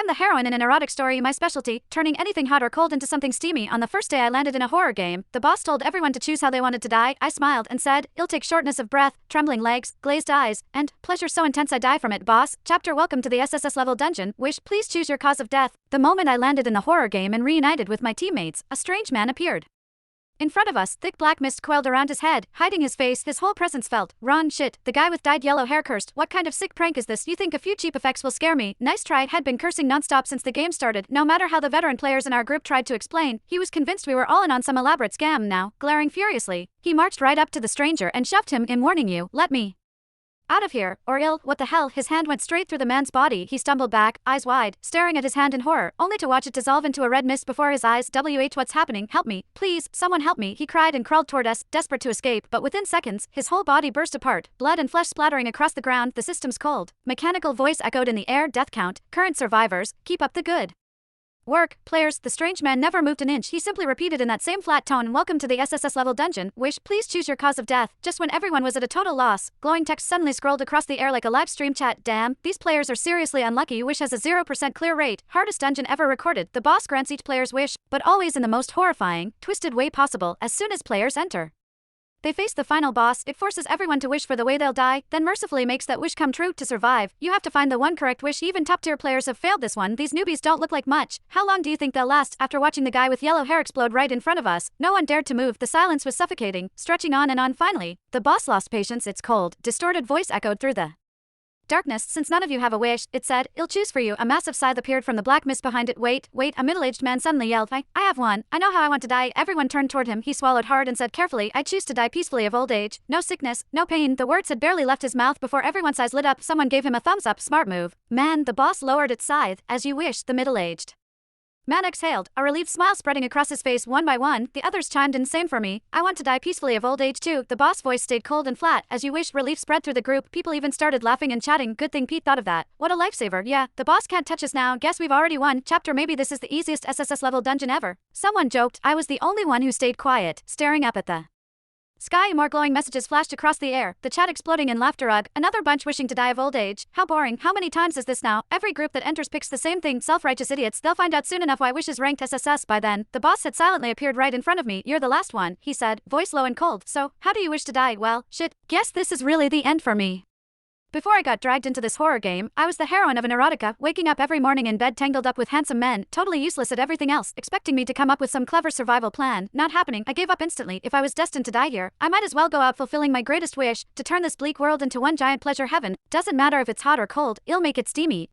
I'm the heroine in an erotic story, my specialty, turning anything hot or cold into something steamy. On the first day I landed in a horror game, the boss told everyone to choose how they wanted to die. I smiled and said, "It'll take shortness of breath, trembling legs, glazed eyes, and pleasure so intense I die from it." Boss, chapter welcome to the SSS level dungeon, wish please choose your cause of death. The moment I landed in the horror game and reunited with my teammates, a strange man appeared. In front of us, thick black mist coiled around his head, hiding his face, his whole presence felt. Ron, shit, the guy with dyed yellow hair cursed. What kind of sick prank is this? You think a few cheap effects will scare me? Nice try. Had been cursing nonstop since the game started. No matter how the veteran players in our group tried to explain, he was convinced we were all in on some elaborate scam now, glaring furiously. He marched right up to the stranger and shoved him in, warning you, let me out of here, or what the hell? His hand went straight through the man's body. He stumbled back, eyes wide, staring at his hand in horror, only to watch it dissolve into a red mist before his eyes. What's happening? Help me, please, someone help me, he cried and crawled toward us, desperate to escape, but within seconds, his whole body burst apart, blood and flesh splattering across the ground. The system's cold. Mechanical voice echoed in the air. Death count, current survivors, keep up the good work, players. The strange man never moved an inch. He simply repeated in that same flat tone, "Welcome to the SSS level dungeon, wish please choose your cause of death." Just when everyone was at a total loss, glowing text suddenly scrolled across the air like a live stream chat. Damn, these players are seriously unlucky. Wish has a 0% clear rate, hardest dungeon ever recorded. The boss grants each player's wish, but always in the most horrifying, twisted way possible. As soon as players enter, they face the final boss. It forces everyone to wish for the way they'll die, then mercifully makes that wish come true. To survive, you have to find the one correct wish. Even top-tier players have failed this one. These newbies don't look like much. How long do you think they'll last? After watching the guy with yellow hair explode right in front of us, no one dared to move. The silence was suffocating, stretching on and on. Finally, the boss lost patience. Its cold, distorted voice echoed through the darkness. "Since none of you have a wish," it said, "I'll choose for you." A massive scythe appeared from the black mist behind it. Wait, a middle-aged man suddenly yelled, I have one. I know how I want to die." Everyone turned toward him. He swallowed hard and said carefully, "I choose to die peacefully of old age. No sickness, no pain." The words had barely left his mouth before everyone's eyes lit up. Someone gave him a thumbs up. Smart move, man. The boss lowered its scythe. "As you wish." The middle-aged man exhaled, a relieved smile spreading across his face. One by one, the others chimed in. "Same for me. I want to die peacefully of old age too." The boss voice stayed cold and flat. "As you wish." Relief spread through the group. People even started laughing and chatting. Good thing Pete thought of that. What a lifesaver. Yeah, the boss can't touch us now. Guess we've already won. Chapter maybe this is the easiest SSS level dungeon ever. Someone joked. I was the only one who stayed quiet, staring up at the sky. More glowing messages flashed across the air, the chat exploding in laughter. Ugh, another bunch wishing to die of old age. How boring. How many times is this now? Every group that enters picks the same thing. Self-righteous idiots. They'll find out soon enough why wish is ranked SSS. By then, the boss had silently appeared right in front of me. "You're the last one," he said, voice low and cold. "So, how do you wish to die?" "Well, shit, guess this is really the end for me. Before I got dragged into this horror game, I was the heroine of an erotica, waking up every morning in bed tangled up with handsome men, totally useless at everything else, expecting me to come up with some clever survival plan. Not happening. I gave up instantly. If I was destined to die here, I might as well go out fulfilling my greatest wish, to turn this bleak world into one giant pleasure heaven. Doesn't matter if it's hot or cold, I'll make it steamy.